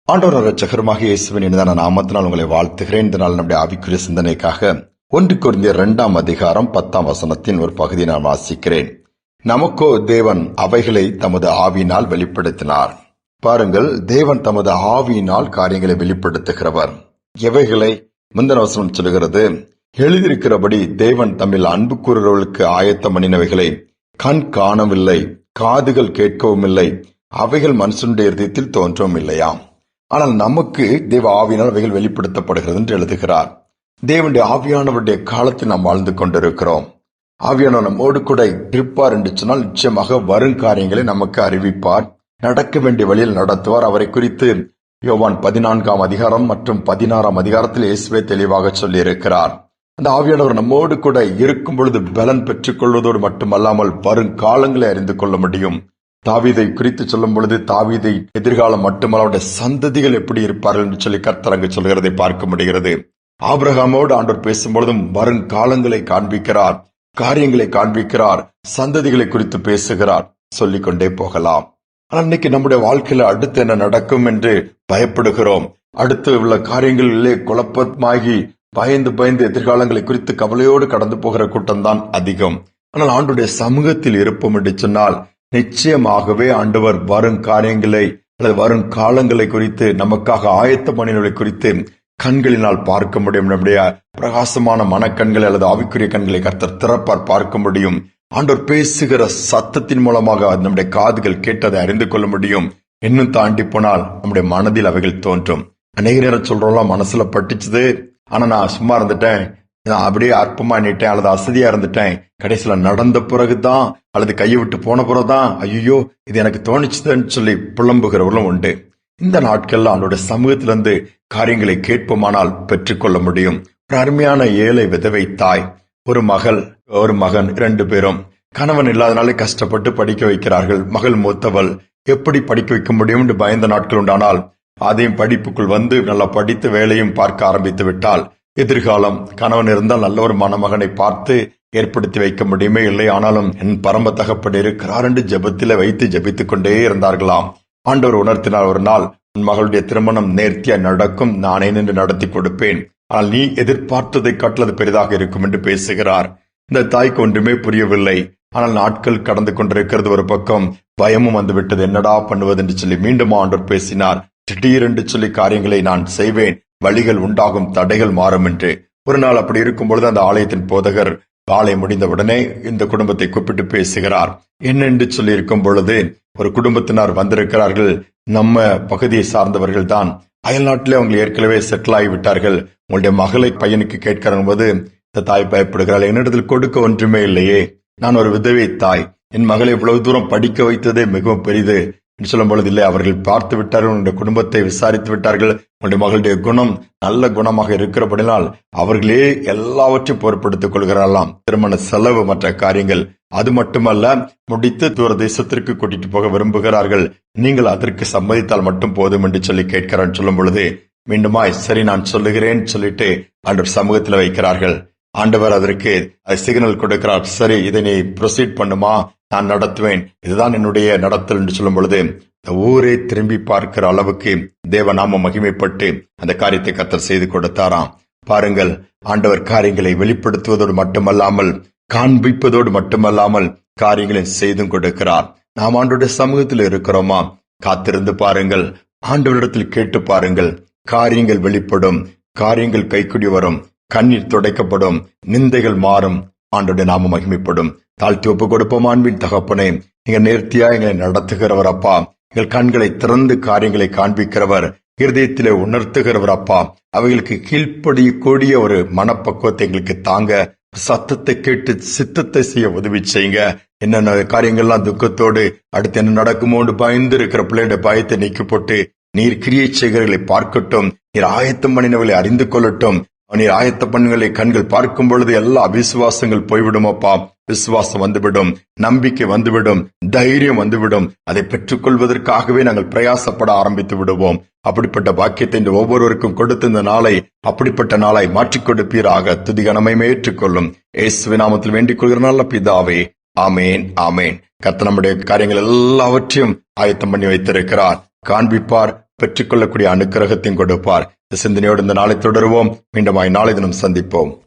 ஆண்டவர் இரட்சகருமாக இயேசுவின் இனிதான நாமத்தினால் உங்களை வாழ்த்துகிறேன். இந்த நாள் நம்முடைய ஆவிக்குரிய சிந்தனைக்காக 1 கொரிந்தியர் 2 அதிகாரம் 10 ஒரு பகுதியை நான் வாசிக்கிறேன். நமக்கோ தேவன் அவைகளை தமது ஆவியினால் வெளிப்படுத்தினார். பாருங்கள், தேவன் தமது ஆவியினால் காரியங்களை வெளிப்படுத்துகிறவர். எவைகளை? முந்தின வசனம் சொல்கிறது, எழுதியிருக்கிறபடி தேவன் தம்மில் அன்பு கூறுகிறவர்களுக்கு ஆயத்தம் பண்ணினவைகளை கண் காணவில்லை, காதுகள் கேட்கவும் இல்லை, அவைகள் மனுஷனுடைய இதயத்தில் தோன்றவும் இல்லையாம். ஆனால் நமக்கு தேவ ஆவியினால் அவைகள் வெளிப்படுத்தப்படுகிறது என்று எழுதுகிறார். தேவனுடைய ஆவியானவருடைய காலத்தில் நாம் வாழ்ந்து கொண்டிருக்கிறோம். ஆவியானவர் நம்மோடு கூட இருப்பார் என்று சொன்னால் நிச்சயமாக வரும் காரியங்களை நமக்கு அறிவிப்பார், நடக்க வேண்டிய வழியில் நடத்துவார். அவரை குறித்து யோவான் 14 அதிகாரம் மற்றும் 16 அதிகாரத்தில் இயேசுவே தெளிவாக சொல்லி இருக்கிறார். அந்த ஆவியானவர் நம்மோடு கூட இருக்கும் பொழுது பலன் பெற்றுக் கொள்வதோடு மட்டுமல்லாமல் வரும் காலங்களை அறிந்து கொள்ள முடியும். தாவீதை குறித்து சொல்லும் பொழுது தாவீதை எதிர்காலம் மட்டுமல்ல, அவருடைய சந்ததிகள் எப்படி இருப்பார்கள் என்று சொல்லி கர்த்தர் அங்கு சொல்கிறதை பார்க்க முடிகிறது. ஆபிரகாமோடு ஆண்டவர் பேசும்பொழுதும் வரும் காலங்களை காண்பிக்கிறார், காரியங்களை காண்பிக்கிறார், சந்ததிகளை குறித்து பேசுகிறார், சொல்லிக்கொண்டே போகலாம். ஆனால் இன்னைக்கு நம்முடைய வாழ்க்கையில அடுத்து என்ன நடக்கும் என்று பயப்படுகிறோம். அடுத்து உள்ள காரியங்களிலே குழப்பமாகி பயந்து எதிர்காலங்களை குறித்து கவலையோடு கடந்து போகிற கூட்டம் தான் அதிகம். ஆனால் ஆண்டவருடைய சமூகத்தில் இருப்போம் என்று சொன்னால் நிச்சயமாகவே ஆண்டவர் வரும் காரியங்களை அல்லது வரும் காலங்களை குறித்து நமக்காக ஆயத்த பண்ணினவை குறித்து கண்களினால் பார்க்க முடியும். நம்முடைய பிரகாசமான மனக்கண்களை அல்லது ஆவிக்குரிய கண்களை கர்த்தர் திறப்பார், பார்க்க முடியும். ஆண்டவர் பேசுகிற சத்தத்தின் மூலமாக நம்முடைய காதுகள் கேட்டதை அறிந்து கொள்ள முடியும். இன்னும் தாண்டி போனால் நம்முடைய மனதில் அவைகள் தோன்றும். அநேக நேரம் சொல்றோம்லாம், மனசுல பட்டுச்சுது, ஆனா நான் சும்மா இருந்துட்டேன், அப்படியே அற்பமா நிட்டேன் அல்லது அசதியா இருந்துட்டேன், கடைசியில நடந்த பிறகுதான் அல்லது கையை விட்டு போன பிறகுதான் ஐயோ இது எனக்கு தோணிச்சுதுன்னு சொல்லி புலம்புகிறவர்களும் உண்டு. இந்த நாட்கள்ல அவனுடைய சமூகத்திலிருந்து காரியங்களை கேட்போமானால் பெற்றுக்கொள்ள முடியும். ஒரு அருமையான ஏழை விதவை தாய், ஒரு மகள் ஒரு மகன், 2 பேரும் கணவன் இல்லாதனாலே கஷ்டப்பட்டு படிக்க வைக்கிறார்கள். மகள் மூத்தவள், எப்படி படிக்க வைக்க முடியும் என்று பயந்த நாட்கள் உண்டானால் அதையும் படிப்புக்குள் வந்து நல்லா படித்து வேலையும் பார்க்க ஆரம்பித்து விட்டால் எதிர்காலம் கணவன் இருந்தால் நல்ல ஒரு மணமகனை பார்த்து ஏற்படுத்தி வைக்க முடியுமே இல்லை. ஆனாலும் என் பரம தகப்பன் இருக்கிறார் என்று ஜெபத்தில வைத்து ஜெபித்துக் கொண்டே இருந்தார்களாம். ஆண்டவர் உணர்த்தினார், ஒரு நாள் உன் மகளுடைய திருமணம் நேர்த்தியா நடக்கும், நானே நின்று நடத்தி கொடுப்பேன், ஆனால் நீ எதிர்பார்த்ததை காட்டுவது பெரிதாக இருக்கும் என்று பேசுகிறார். இந்த தாய்க்கு ஒன்றுமே புரியவில்லை. ஆனால் நாட்கள் கடந்து கொண்டிருக்கிறது. ஒரு பக்கம் பயமும் வந்துவிட்டது, என்னடா பண்ணுவது என்று சொல்லி மீண்டும் ஆண்டவர் பேசினார். திடீரென்று சொல்லி காரியங்களை நான் செய்வேன், வழிகள் உண்டாகும், தடைகள் மாறும் என்று. ஒரு நாள் அப்படி இருக்கும் பொழுது அந்த ஆலயத்தின் போதகர் ஆலயம் முடிந்தவுடனே இந்த குடும்பத்தை கூப்பிட்டு பேசுகிறார். என்னென்று சொல்லி இருக்கும் பொழுது, ஒரு குடும்பத்தினர் வந்திருக்கிறார்கள், நம்ம பகுதியை சார்ந்தவர்கள் தான், அயல் நாட்டிலே அவங்க ஏற்கனவே செட்டில் ஆகிவிட்டார்கள், உங்களுடைய மகளை பையனுக்கு கேட்கிற போது இந்த தாய் பயப்படுகிறாள், என்னிடத்தில் கொடுக்க ஒன்றுமே இல்லையே, நான் ஒரு விதவை தாய், என் மகளை இவ்வளவு தூரம் படிக்க வைத்ததே மிகவும் பெரிது என்று சொல்லும் பொழுது, இல்லை, அவர்கள் பார்த்து விட்டார்கள், உங்களுடைய குடும்பத்தை விசாரித்து விட்டார்கள், உங்களுடைய மகளுடைய குணம் நல்ல குணமாக இருக்கிறபடினால் அவர்களே எல்லாவற்றையும் பொறுப்படுத்திக் கொள்கிறார்களாம். திருமண செலவு, மற்ற காரியங்கள், அது மட்டுமல்ல முடித்து தூர தேசத்திற்கு கூட்டிட்டு போக விரும்புகிறார்கள், நீங்கள் அதற்கு சம்மதித்தால் மட்டும் போதும் என்று சொல்லி கேட்கிறான். சொல்லும் பொழுது மீண்டுமாய் சரி நான் சொல்லுகிறேன் சொல்லிட்டு ஆண்டவர் சமூகத்தில் வைக்கிறார்கள். ஆண்டவர் அதற்கு சிக்னல் கொடுக்கிறார், சரி இதை நீ ப்ரொசீட் பண்ணுமா, நான் நடத்துவேன், இதுதான் என்னுடைய நடத்தல் என்று சொல்லும் பொழுது இந்த ஊரே திரும்பி பார்க்கிற அளவுக்கு தேவநாமம் மகிமைப்பட்டு அந்த காரியத்தை கர்த்தர் செய்து கொடுத்தாராம். பாருங்கள், ஆண்டவர் காரியங்களை வெளிப்படுத்துவதோடு மட்டுமல்லாமல் காண்பிப்பதோடு மட்டுமல்லாமல் காரியங்களை செய்தும் கொடுக்கிறார். நாம் ஆண்டவருடைய சமூகத்தில் இருக்கிறோமா? காத்திருந்து பாருங்கள், ஆண்டவரிடத்தில் கேட்டு பாருங்கள், காரியங்கள் வெளிப்படும், காரியங்கள் கைக்குடி வரும், கண்ணீர் துடைக்கப்படும், நிந்தைகள் மாறும், ஆண்டவருடைய நாமம் மகிமைப்படும். தாழ்த்தி ஒப்பு கொடுப்போம். அன்பின் தகப்பனே, நீங்க நேர்த்தியா எங்களை நடத்துகிறவர் அப்பா, எங்கள் கண்களை திறந்து காரியங்களை காண்பிக்கிறவர், இருதயத்திலே உணர்த்துகிறவர் அப்பா, அவைகளுக்கு கீழ்ப்படியக்கூடிய ஒரு மனப்பக்குவத்தை எங்களுக்கு தாங்க, சத்தத்தை கேட்டு சித்தத்தை செய்ய உதவி செய்யுங்க. என்னென்ன காரியங்கள்லாம் துக்கத்தோடு அடுத்து என்ன நடக்குமோன்னு பயந்து இருக்கிற பிள்ளையோட பயத்தை நீக்கி போட்டு நீர் கிரியை செய்கிறவர்களை பார்க்கட்டும், நீர் ஆயத்தம் பண்ணினவர்களை அறிந்து கொள்ளட்டும். நீர் ஆயத்த பண்ணுகளை கண்கள் பார்க்கும் பொழுது எல்லா அவிசுவாசங்கள் போய்விடுமப்பா, விசுவாசம் வந்துவிடும், நம்பிக்கை வந்துவிடும், தைரியம் வந்துவிடும். அதை பெற்றுக் கொள்வதற்காகவே நாங்கள் பிரயாசப்பட ஆரம்பித்து விடுவோம். அப்படிப்பட்ட பாக்கியத்தை இந்த ஒவ்வொருவருக்கும் கொடுத்த இந்த நாளை அப்படிப்பட்ட நாளை மாற்றிக் கொடுப்பீராக. துதி கனமையுமே ஏற்றுக்கொள்ளும் இயேசுவின் நாமத்தில் வேண்டிக் கொள்கிற நல்ல பிதாவே, ஆமேன், ஆமேன். கர்த்தர் நம்முடைய காரியங்கள் எல்லாவற்றையும் ஆயத்தம் பண்ணி வைத்திருக்கிறார், காண்பிப்பார், பெற்றுக்கொள்ளக்கூடிய அனுக்கிரகத்தையும் கொடுப்பார். இந்த சிந்தனையோடு இந்த நாளை தொடருவோம். மீண்டும் நாளை தினம் சந்திப்போம்.